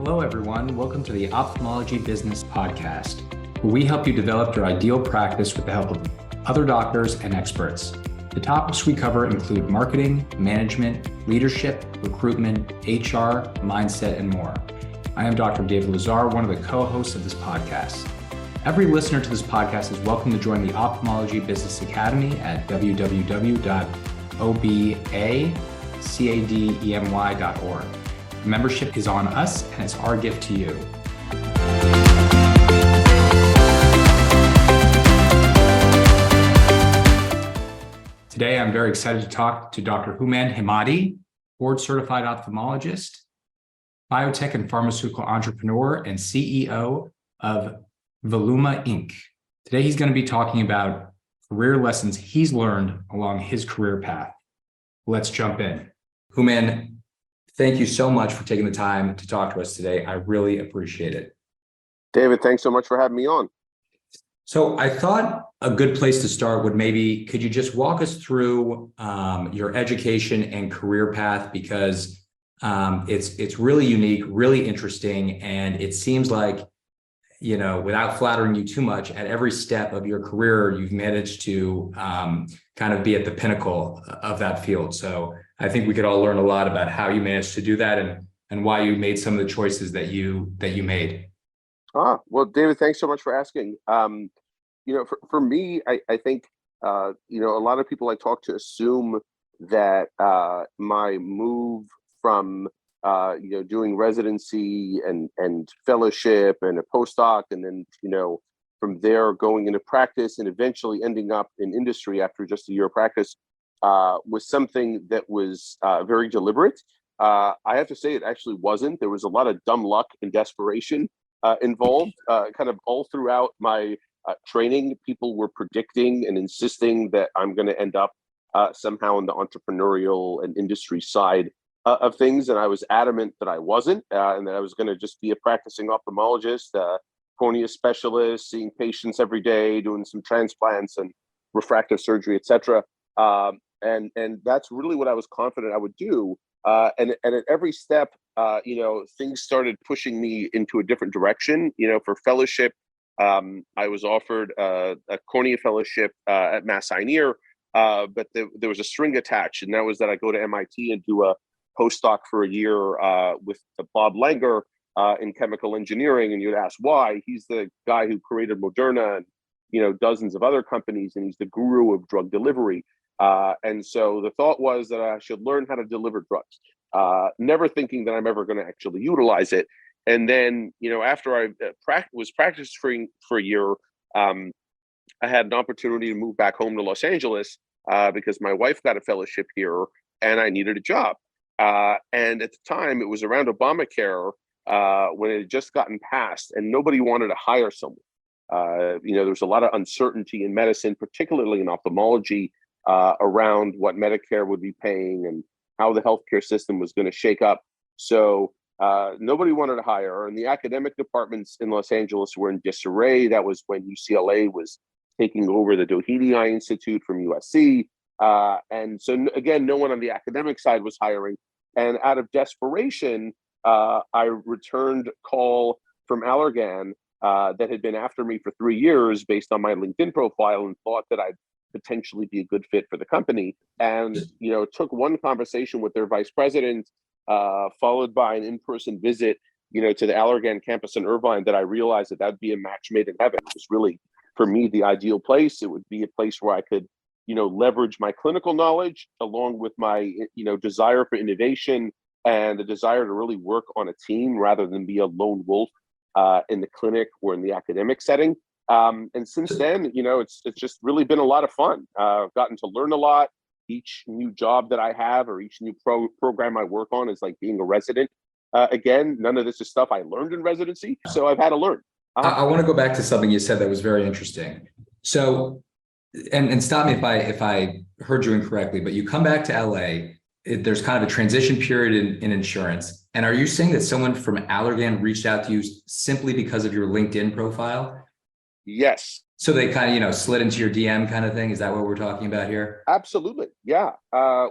Hello, everyone. Welcome to the Ophthalmology Business Podcast, where we help you develop your ideal practice with the help of other doctors and experts. The topics we cover include marketing, management, leadership, recruitment, HR, mindset, and more. I am Dr. David Lazar, one of the co-hosts of this podcast. Every listener to this podcast is welcome to join the Ophthalmology Business Academy at www.obacademy.org. Membership is on us, and it's our gift to you. Today, I'm very excited to talk to Dr. Houman Hemmati, board-certified ophthalmologist, biotech and pharmaceutical entrepreneur, and CEO of Voluma Inc. Today, he's going to be talking about career lessons he's learned along his career path. Let's jump in. Houman, thank you so much for taking the time to talk to us today. I really appreciate it. David, thanks so much for having me on. So I thought a good place to start would could you just walk us through your education and career path? Because it's really unique, really interesting. And it seems like, without flattering you too much, at every step of your career, you've managed to kind of be at the pinnacle of that field. So I think we could all learn a lot about how you managed to do that and why you made some of the choices that you made. Well, David, thanks so much for asking. For me, I think, a lot of people I talk to assume that my move from, doing residency and fellowship and a postdoc, and then, from there going into practice and eventually ending up in industry after just a year of practice was something that was very deliberate. I have to say it actually wasn't. There was a lot of dumb luck and desperation involved. Kind of all throughout my training, people were predicting and insisting that I'm going to end up somehow on the entrepreneurial and industry side of things. And I was adamant that I wasn't, and that I was going to just be a practicing ophthalmologist, cornea specialist, seeing patients every day, doing some transplants and refractive surgery, et cetera. And that's really what I was confident I would do. And at every step, things started pushing me into a different direction. For fellowship, I was offered a cornea fellowship at Mass Eye and Ear, but there was a string attached, and that was that I go to MIT and do a postdoc for a year with Bob Langer in chemical engineering. And you'd ask why. He's the guy who created Moderna and dozens of other companies, and he's the guru of drug delivery. And so the thought was that I should learn how to deliver drugs, never thinking that I'm ever going to actually utilize it. And then, after I was practicing for a year, I had an opportunity to move back home to Los Angeles because my wife got a fellowship here and I needed a job. And at the time, it was around Obamacare when it had just gotten passed and nobody wanted to hire someone. There was a lot of uncertainty in medicine, particularly in ophthalmology, around what Medicare would be paying and how the healthcare system was going to shake up. So nobody wanted to hire, and the academic departments in Los Angeles were in disarray. That was when UCLA was taking over the Doheny Eye Institute from USC. And so again, no one on the academic side was hiring. And out of desperation, I returned a call from Allergan that had been after me for 3 years based on my LinkedIn profile, and thought that I'd potentially be a good fit for the company. And, took one conversation with their vice president, followed by an in-person visit, to the Allergan campus in Irvine, that I realized that that'd be a match made in heaven. It was really, for me, the ideal place. It would be a place where I could, leverage my clinical knowledge along with my, desire for innovation and the desire to really work on a team rather than be a lone wolf in the clinic or in the academic setting. And since then, it's just really been a lot of fun. I've gotten to learn a lot. Each new job that I have or each new program I work on is like being a resident. Again, none of this is stuff I learned in residency, so I've had to learn. I want to go back to something you said that was very interesting. So, and stop me if I heard you incorrectly, but you come back to LA, there's kind of a transition period in insurance. And are you saying that someone from Allergan reached out to you simply because of your LinkedIn profile? Yes. So they kind of, slid into your DM kind of thing. Is that what we're talking about here? Absolutely. Yeah.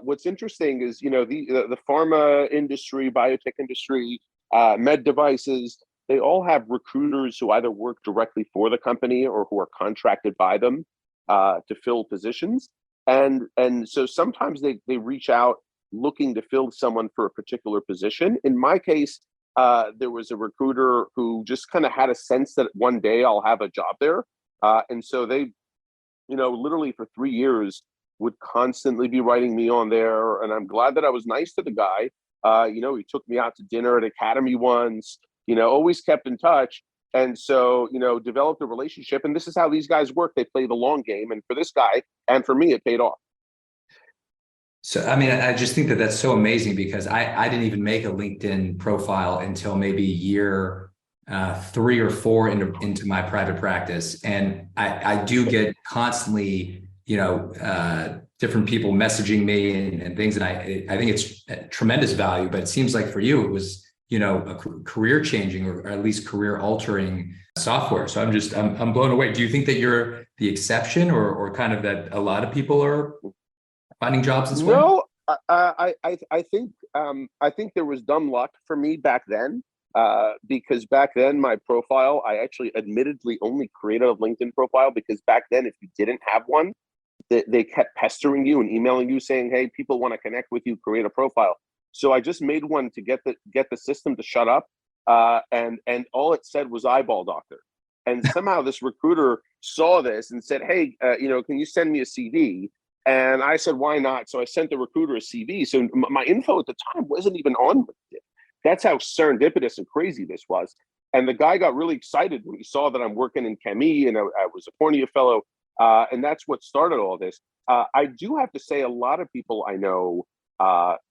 What's interesting is, the pharma industry, biotech industry, med devices. They all have recruiters who either work directly for the company or who are contracted by them to fill positions. And so sometimes they reach out looking to fill someone for a particular position. In my case, there was a recruiter who just kind of had a sense that one day I'll have a job there. And so they, literally for 3 years would constantly be writing me on there. And I'm glad that I was nice to the guy. He took me out to dinner at Academy once, always kept in touch. And so, developed a relationship. And this is how these guys work. They play the long game. And for this guy and for me, it paid off. So, I mean, I just think that that's so amazing because I didn't even make a LinkedIn profile until maybe year 3 or 4 into my private practice. And I do get constantly, different people messaging me and things. And I think it's tremendous value, but it seems like for you, it was, a career changing or at least career altering software. So I'm blown away. Do you think that you're the exception or kind of that a lot of people are finding jobs this way? No, I think there was dumb luck for me back then, because back then my profile, I actually admittedly only created a LinkedIn profile because back then if you didn't have one, they kept pestering you and emailing you saying, hey, people want to connect with you, create a profile. So I just made one to get the system to shut up, and all it said was eyeball doctor. And somehow this recruiter saw this and said, hey, can you send me a CV? And I said, why not? So I sent the recruiter a CV. So my info at the time wasn't even on LinkedIn. That's how serendipitous and crazy this was. And the guy got really excited when he saw that I'm working in ChemE and I was a Cornea fellow. And that's what started all this. I do have to say a lot of people I know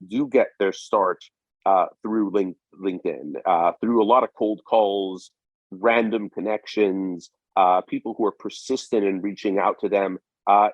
do get their start through LinkedIn, through a lot of cold calls, random connections, people who are persistent in reaching out to them.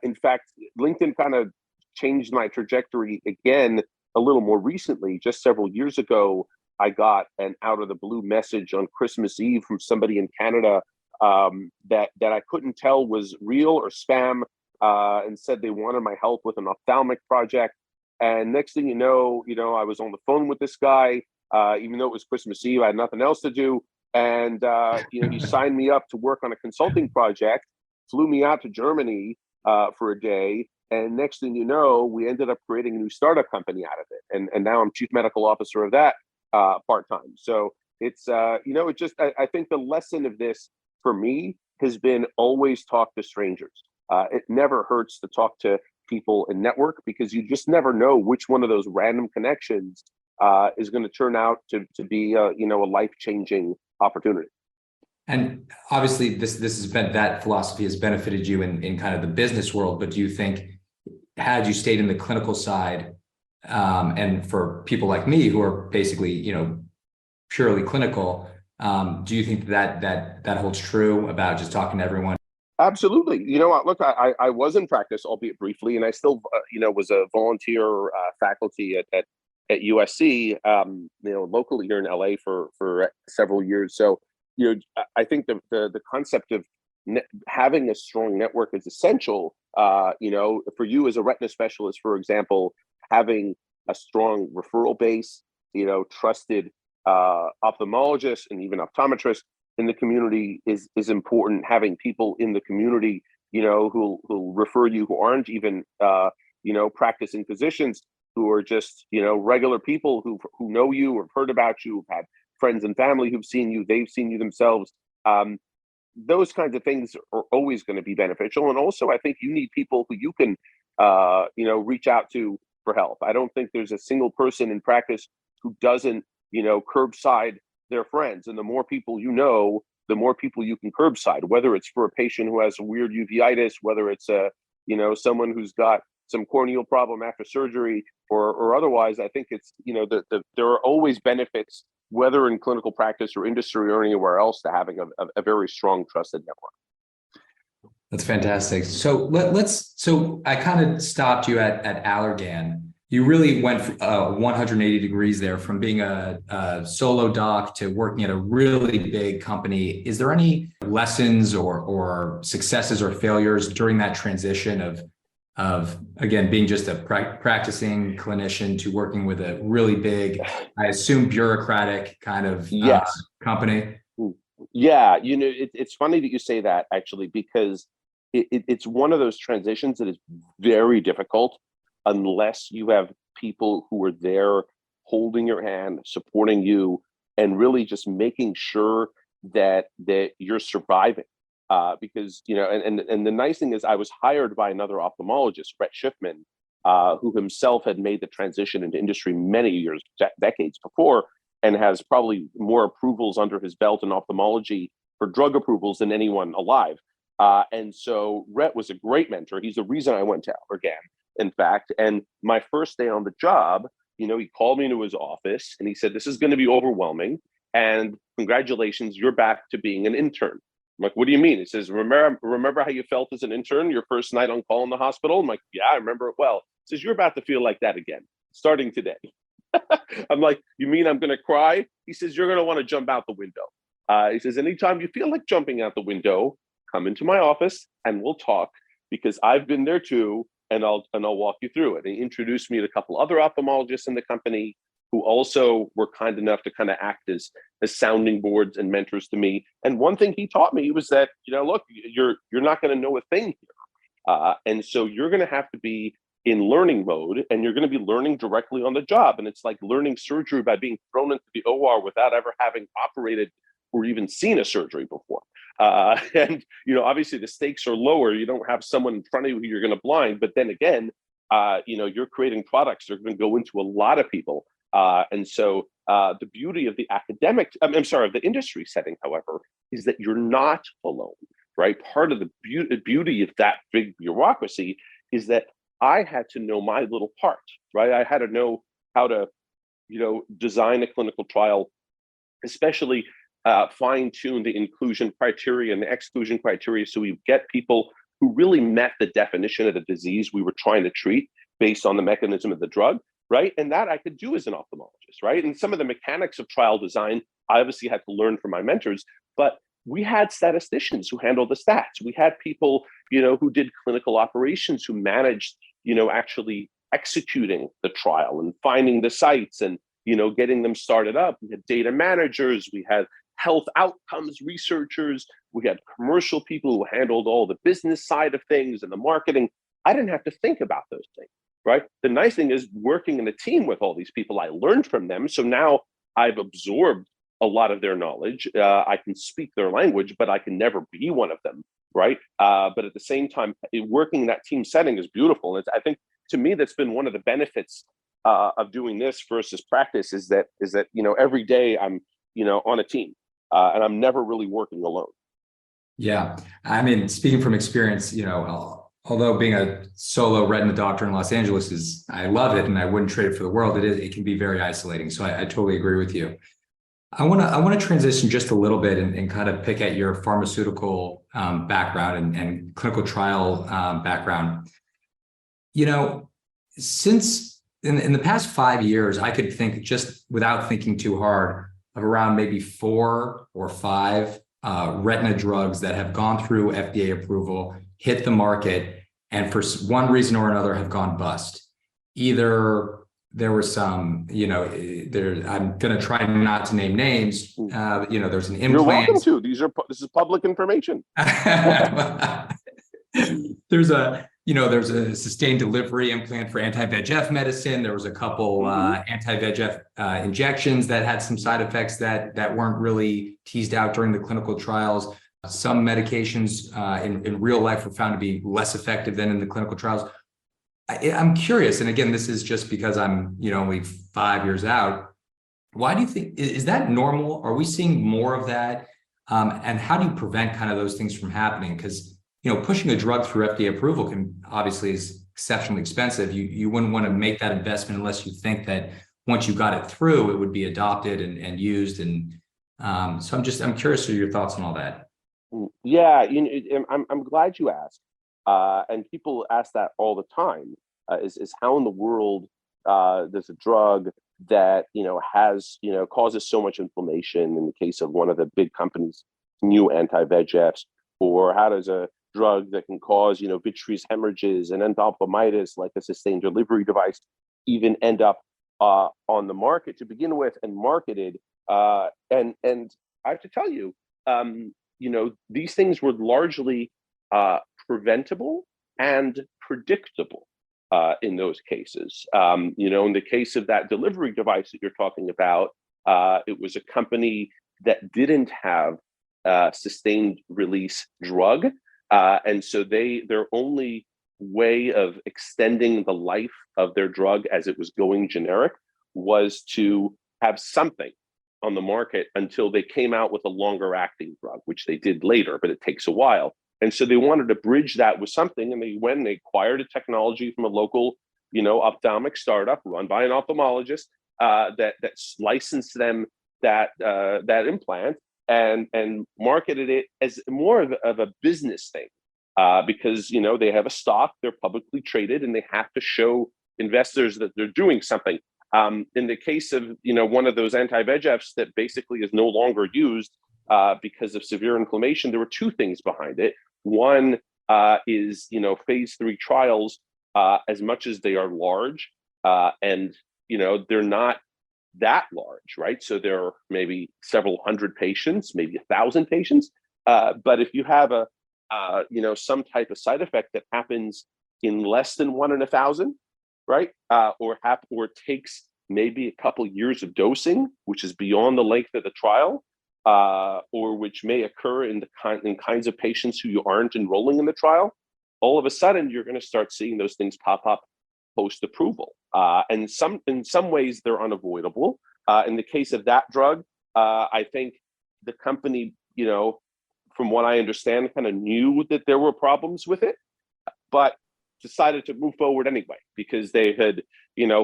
In fact, LinkedIn kind of changed my trajectory again a little more recently. Just several years ago, I got an out of the blue message on Christmas Eve from somebody in Canada that I couldn't tell was real or spam, and said they wanted my help with an ophthalmic project. And next thing you know, I was on the phone with this guy, even though it was Christmas Eve, I had nothing else to do. And he signed me up to work on a consulting project, flew me out to Germany for a day. And next thing you know, we ended up creating a new startup company out of it. And now I'm chief medical officer of that part-time. So it's, it just, I think the lesson of this for me has been always talk to strangers. It never hurts to talk to people and network because you just never know which one of those random connections is going to turn out to be a life-changing opportunity. And obviously that philosophy has benefited you in kind of the business world, but do you think had you stayed in the clinical side, and for people like me who are basically, purely clinical, do you think that holds true about just talking to everyone? Absolutely. Look, I was in practice, albeit briefly, and I still, was a volunteer faculty at USC, locally here in LA for several years. So, I think the concept of having a strong network is essential. For you as a retina specialist, for example, having a strong referral base, trusted ophthalmologists and even optometrists in the community is important. Having people in the community, who refer you, who aren't even, practicing physicians, who are just, regular people who know you or have heard about you, who've had friends and family who've seen you, they've seen you themselves. Those kinds of things are always going to be beneficial. And also, I think you need people who you can, reach out to for help. I don't think there's a single person in practice who doesn't, curbside their friends. And the more people the more people you can curbside, whether it's for a patient who has a weird uveitis, whether it's someone who's got some corneal problem after surgery or otherwise. I think it's, there are always benefits, whether in clinical practice or industry or anywhere else, to having a very strong trusted network. That's fantastic. So so I kind of stopped you at Allergan. You really went 180 degrees there from being a solo doc to working at a really big company. Is there any lessons or successes or failures during that transition of of again, being just a practicing clinician to working with a really big, I assume, bureaucratic kind of Yes. company? Yeah, it's funny that you say that actually, because it's one of those transitions that is very difficult unless you have people who are there holding your hand, supporting you, and really just making sure that you're surviving. Because and the nice thing is, I was hired by another ophthalmologist, Brett Schiffman, who himself had made the transition into industry many years, decades before, and has probably more approvals under his belt in ophthalmology for drug approvals than anyone alive. And so Rhett was a great mentor. He's the reason I went to Allergan, in fact. And my first day on the job, he called me into his office and he said, "This is going to be overwhelming. And congratulations, you're back to being an intern." I'm like, "What do you mean?" He says, remember how you felt as an intern your first night on call in the hospital? I'm like, "Yeah, I remember it well." He says, "You're about to feel like that again, starting today." I'm like, "You mean I'm going to cry?" He says, "You're going to want to jump out the window." He says, "Anytime you feel like jumping out the window, come into my office and we'll talk, because I've been there too, and I'll walk you through it." And he introduced me to a couple other ophthalmologists in the company who also were kind enough to kind of act as sounding boards and mentors to me. And one thing he taught me was that, look, you're not going to know a thing here, and so you're going to have to be in learning mode, and you're going to be learning directly on the job. And it's like learning surgery by being thrown into the OR without ever having operated or even seen a surgery before. And obviously the stakes are lower. You don't have someone in front of you who you're going to blind, but then again, you're creating products that are going to go into a lot of people. And so the beauty of the of the industry setting, however, is that you're not alone, right? Part of the beauty of that big bureaucracy is that I had to know my little part, right? I had to know how to, design a clinical trial, especially fine tune the inclusion criteria and the exclusion criteria, so we get people who really met the definition of the disease we were trying to treat based on the mechanism of the drug, right? And that I could do as an ophthalmologist, right? And some of the mechanics of trial design, I obviously had to learn from my mentors, but we had statisticians who handled the stats. We had people, who did clinical operations, who managed, actually executing the trial and finding the sites and, getting them started up. We had data managers, we had health outcomes researchers, we had commercial people who handled all the business side of things and the marketing. I didn't have to think about those things, right? The nice thing is, working in a team with all these people, I learned from them. So now I've absorbed a lot of their knowledge. I can speak their language, but I can never be one of them, right? But at the same time, working in that team setting is beautiful. And I think, to me, that's been one of the benefits of doing this versus practice, is that every day I'm on a team, and I'm never really working alone. Yeah, I mean, speaking from experience, although being a solo retina doctor in Los Angeles I love it and I wouldn't trade it for the world, it can be very isolating. So I totally agree with you. I want to transition just a little bit and kind of pick at your pharmaceutical background and clinical trial background. Since in the past 5 years, I could think, just without thinking too hard, of around maybe 4 or 5 retina drugs that have gone through FDA approval, hit the market, and for one reason or another have gone bust. Either there was some, I'm going to try not to name names. There's an implant. You're welcome to. This is public information. There's a sustained delivery implant for anti-VEGF medicine. There was a couple anti-VEGF injections that had some side effects that weren't really teased out during the clinical trials. Some medications in real life were found to be less effective than in the clinical trials. I'm curious, and again, this is just because I'm only 5 years out. Why do you think, is that normal? Are we seeing more of that? And how do you prevent kind of those things from happening? Because pushing a drug through FDA approval is exceptionally expensive. You wouldn't want to make that investment unless you think that once you got it through, it would be adopted and used. And so I'm curious of your thoughts on all that. Yeah, I'm glad you asked. And people ask that all the time. Is how in the world there's a drug that has causes so much inflammation in the case of one of the big companies' new anti-VEGFs, or how does a drug that can cause, vitreous hemorrhages and endophthalmitis, like a sustained delivery device, even end up on the market to begin with and marketed. And I have to tell you, these things were largely preventable and predictable in those cases. In the case of that delivery device that you're talking about, it was a company that didn't have sustained release drug. And so their only way of extending the life of their drug as it was going generic was to have something on the market until they came out with a longer acting drug, which they did later, but it takes a while. And so they wanted to bridge that with something, and they went and they acquired a technology from a local, ophthalmic startup run by an ophthalmologist that licensed them that implant and marketed it as more of a business thing because they have a stock, they're publicly traded, and they have to show investors that they're doing something. In the case of one of those anti-VEGFs that basically is no longer used because of severe inflammation, there were two things behind it. One is phase 3 trials, as much as they are large, and they're not that large, right? So there are maybe several hundred patients, maybe 1,000 patients. But if you have some type of side effect that happens in less than 1 in 1,000, right? Or takes maybe a couple years of dosing, which is beyond the length of the trial, or which may occur in kinds of patients who you aren't enrolling in the trial, all of a sudden you're going to start seeing those things pop up post-approval. And in some ways they're unavoidable. In the case of that drug, I think the company, from what I understand, kind of knew that there were problems with it, but decided to move forward anyway because they had,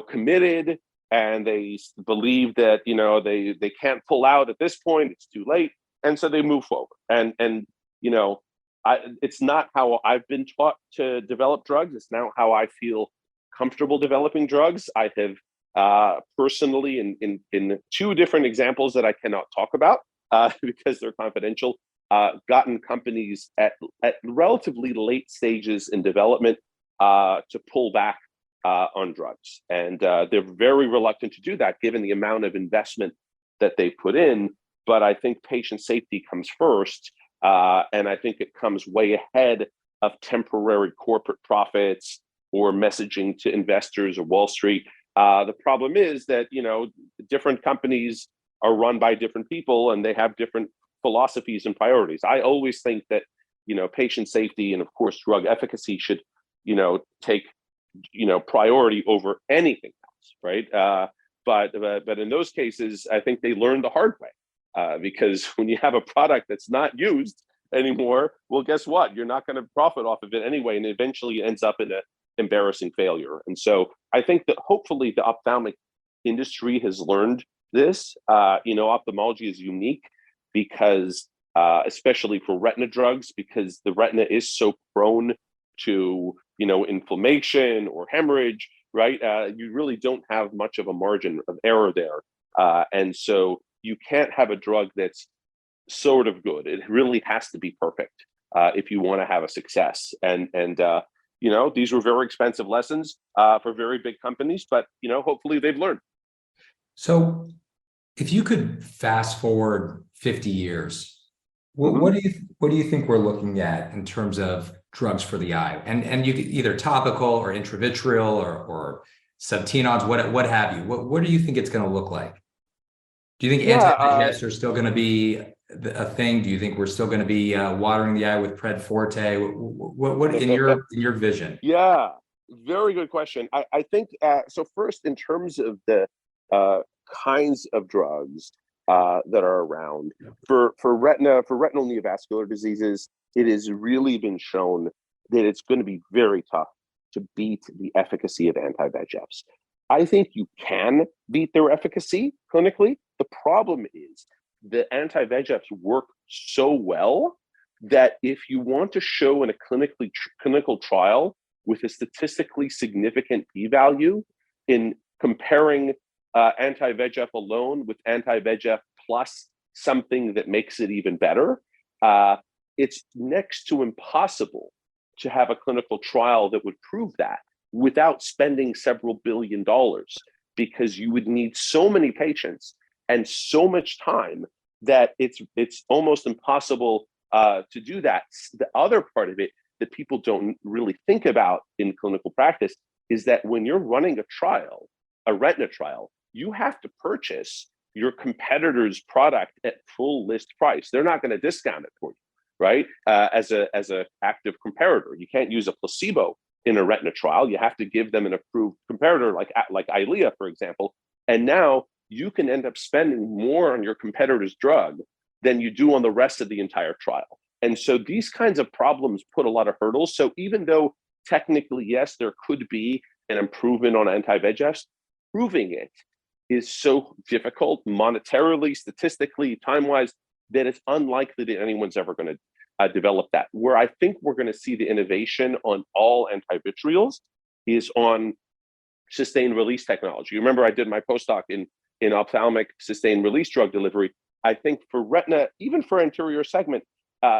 committed and they believe that, they can't pull out at this point, it's too late. And so they move forward. And it's not how I've been taught to develop drugs. It's now how I feel comfortable developing drugs. I have personally, in 2 different examples that I cannot talk about because they're confidential, gotten companies at relatively late stages in development to pull back on drugs. And they're very reluctant to do that given the amount of investment that they put in. But I think patient safety comes first. And I think it comes way ahead of temporary corporate profits or messaging to investors or Wall Street. The problem is that, different companies are run by different people and they have different philosophies and priorities. I always think that, patient safety and of course drug efficacy should, take, priority over anything else, right? But in those cases, I think they learned the hard way because when you have a product that's not used anymore, well, guess what? You're not going to profit off of it anyway, and eventually it ends up in an embarrassing failure. And so I think that hopefully the ophthalmic industry has learned this. Ophthalmology is unique because, especially for retina drugs, because the retina is so prone to, inflammation or hemorrhage, right? You really don't have much of a margin of error there. And so you can't have a drug that's sort of good. It really has to be perfect if you want to have a success. And these were very expensive lessons for very big companies, but, hopefully they've learned. So if you could fast forward 50 years, what do you think we're looking at in terms of drugs for the eye? And you could either topical or intravitreal or subtenons, what have you? What do you think it's going to look like? Do you think anti-VEGFs are still going to be a thing? Do you think we're still going to be watering the eye with Pred Forte? What in your vision? Yeah, very good question. I think so. First, in terms of the kinds of drugs that are around for retinal neovascular diseases, it has really been shown that it's going to be very tough to beat the efficacy of anti-VEGFs. I think you can beat their efficacy clinically. The problem is the anti-VEGFs work so well that if you want to show in a clinical trial with a statistically significant p-value in comparing anti-VEGF alone with anti-VEGF plus something that makes it even better, it's next to impossible to have a clinical trial that would prove that without spending several $billion, because you would need so many patients and so much time that it's almost impossible to do that. The other part of it that people don't really think about in clinical practice is that when you're running a trial, a retina trial, you have to purchase your competitor's product at full list price. They're not going to discount it for you, right? As a active comparator, you can't use a placebo in a retina trial. You have to give them an approved comparator, like Eylea, for example. And now you can end up spending more on your competitor's drug than you do on the rest of the entire trial. And so these kinds of problems put a lot of hurdles. So even though technically, yes, there could be an improvement on anti-VEGFs, proving it is so difficult monetarily, statistically, time-wise, that it's unlikely that anyone's ever going to develop that. Where I think we're going to see the innovation on all antivitreals is on sustained release technology. You remember I did my postdoc in ophthalmic sustained release drug delivery. I think for retina, even for anterior segment,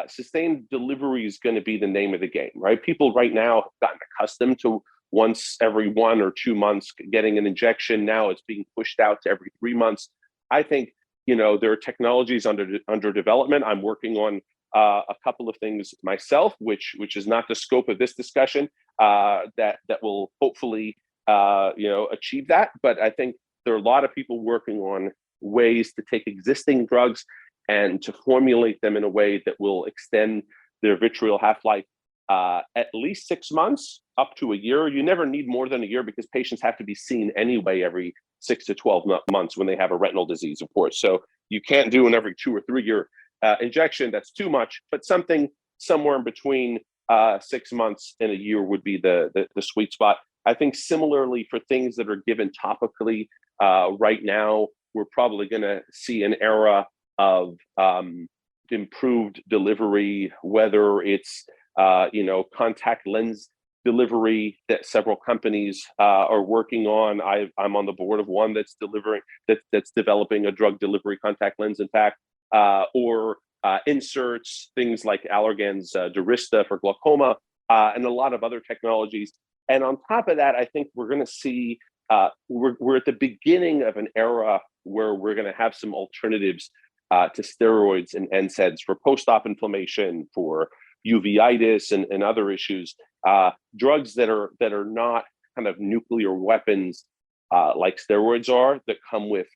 sustained delivery is going to be the name of the game, right? People right now have gotten accustomed to once every 1 or 2 months getting an injection. Now it's being pushed out to every 3 months. I think, there are technologies under development. I'm working on a couple of things myself, which is not the scope of this discussion, that will hopefully achieve that. But I think there are a lot of people working on ways to take existing drugs and to formulate them in a way that will extend their vitreal half-life at least 6 months up to a year. You never need more than a year because patients have to be seen anyway every 6 to 12 months when they have a retinal disease, of course. So you can't do an every 2 or 3 year injection. That's too much, but something somewhere in between 6 months and a year would be the sweet spot. I think similarly for things that are given topically right now, we're probably going to see an era of improved delivery, whether it's contact lens delivery that several companies are working on. I'm on the board of one that's developing a drug delivery contact lens, in fact, or inserts, things like Allergan's Durista for glaucoma, and a lot of other technologies. And on top of that, I think we're going to see we're at the beginning of an era where we're going to have some alternatives to steroids and NSAIDs for post-op inflammation, for uveitis and other issues. Drugs that are not kind of nuclear weapons like steroids are, that come with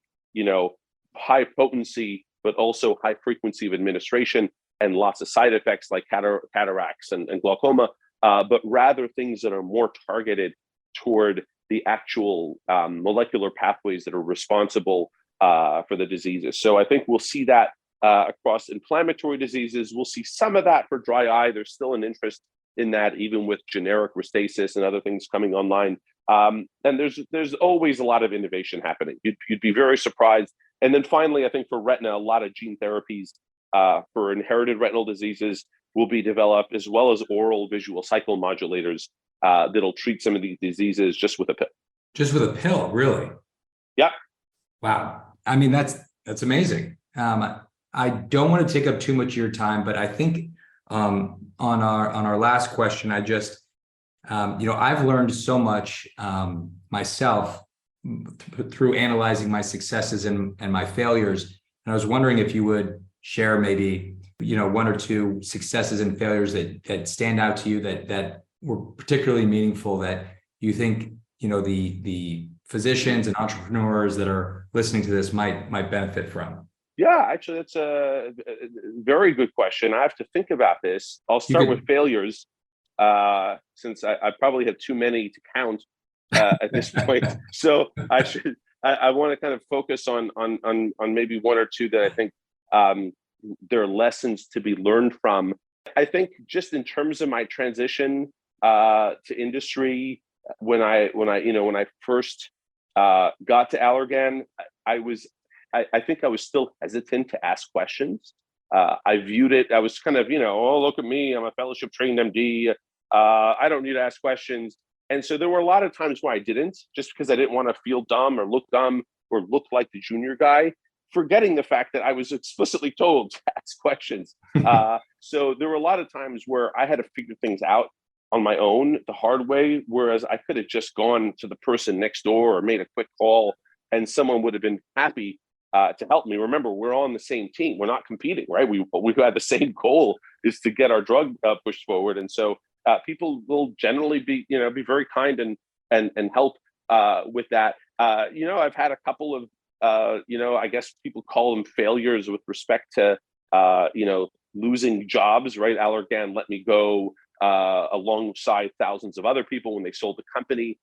high potency but also high frequency of administration and lots of side effects like cataracts and glaucoma, but rather things that are more targeted toward the actual molecular pathways that are responsible for the diseases. So I think we'll see that across inflammatory diseases. We'll see some of that for dry eye. There's still an interest in that, even with generic Restasis and other things coming online. And there's always a lot of innovation happening. You'd be very surprised. And then finally, I think for retina, a lot of gene therapies for inherited retinal diseases will be developed, as well as oral visual cycle modulators that'll treat some of these diseases just with a pill. Just with a pill, really? Yeah. Wow. I mean, that's amazing. I don't want to take up too much of your time, but I think on our last question, I just I've learned so much myself through analyzing my successes and my failures. And I was wondering if you would share maybe 1 or 2 successes and failures that stand out to you that were particularly meaningful, that you think the physicians and entrepreneurs that are listening to this might benefit from. Yeah, actually, that's a very good question. I have to think about this. I'll start with failures, since I probably have too many to count at this point. So I want to kind of focus on maybe 1 or 2 that I think there are lessons to be learned from. I think just in terms of my transition to industry, when I first got to Allergan, I think I was still hesitant to ask questions. I viewed it, I was kind of, oh, look at me, I'm a fellowship trained MD. I don't need to ask questions. And so there were a lot of times where I didn't, just because I didn't want to feel dumb or look like the junior guy. forgetting the fact that I was explicitly told to ask questions. So there were a lot of times where I had to figure things out on my own the hard way, whereas I could have just gone to the person next door or made a quick call and someone would have been happy to help me. Remember, we're on the same team. We're not competing, right? We had the same goal, is to get our drug pushed forward. And so people will generally be very kind and help with that. I've had a couple of, I guess people call them failures with respect to, losing jobs, right? Allergan let me go alongside thousands of other people when they sold the company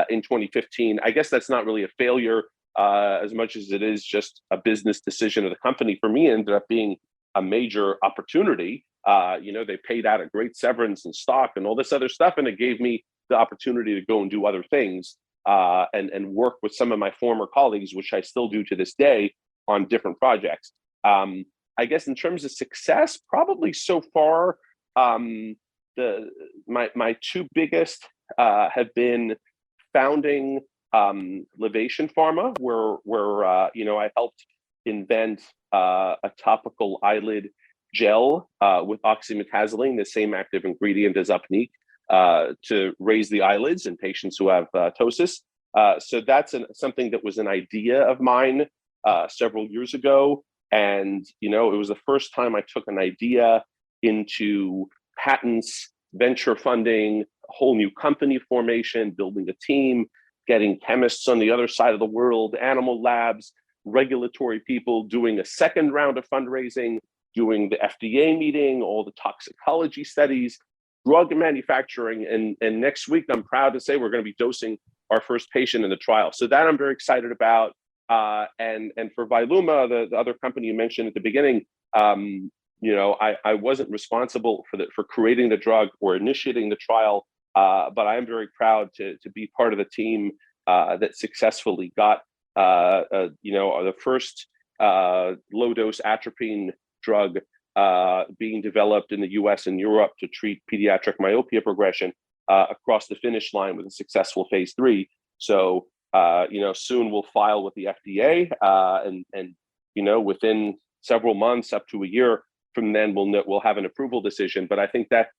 in 2015. I guess that's not really a failure as much as it is just a business decision of the company. For me, it ended up being a major opportunity. They paid out a great severance and stock and all this other stuff, and it gave me the opportunity to go and do other things and work with some of my former colleagues, which I still do to this day on different projects. I guess in terms of success, probably so far, my two biggest have been founding Livation Pharma, where I helped invent a topical eyelid gel with oxymetazoline, the same active ingredient as Upneeq, to raise the eyelids in patients who have ptosis. So that's something that was an idea of mine several years ago. And, it was the first time I took an idea into patents, venture funding, a whole new company formation, building a team, getting chemists on the other side of the world, animal labs, regulatory people, doing a second round of fundraising, doing the FDA meeting, all the toxicology studies, drug manufacturing. And next week, I'm proud to say we're going to be dosing our first patient in the trial. So that I'm very excited about. And for Viluma, the other company you mentioned at the beginning, I wasn't responsible for creating the drug or initiating the trial, but I am very proud to be part of the team that successfully got the first low dose atropine drug being developed in the U.S. and Europe to treat pediatric myopia progression across the finish line with a successful phase 3. So soon we'll file with the FDA, and within several months, up to a year from then, we'll have an approval decision. But I think that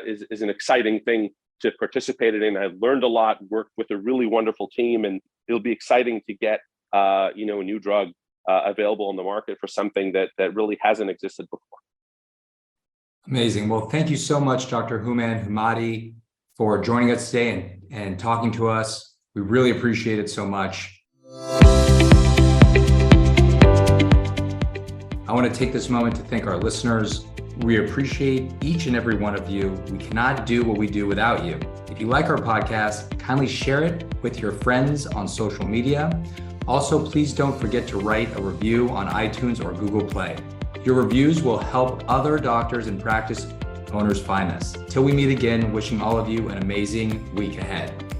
is an exciting thing to participate in. I learned a lot, worked with a really wonderful team, and it'll be exciting to get a new drug available on the market for something that really hasn't existed before. Amazing. Well, thank you so much, Dr. Houman Hemmati, for joining us today and talking to us. We really appreciate it so much. I want to take this moment to thank our listeners. We appreciate each and every one of you. We cannot do what we do without you. If you like our podcast, kindly share it with your friends on social media. Also, please don't forget to write a review on iTunes or Google Play. Your reviews will help other doctors and practice owners find us. Till we meet again, wishing all of you an amazing week ahead.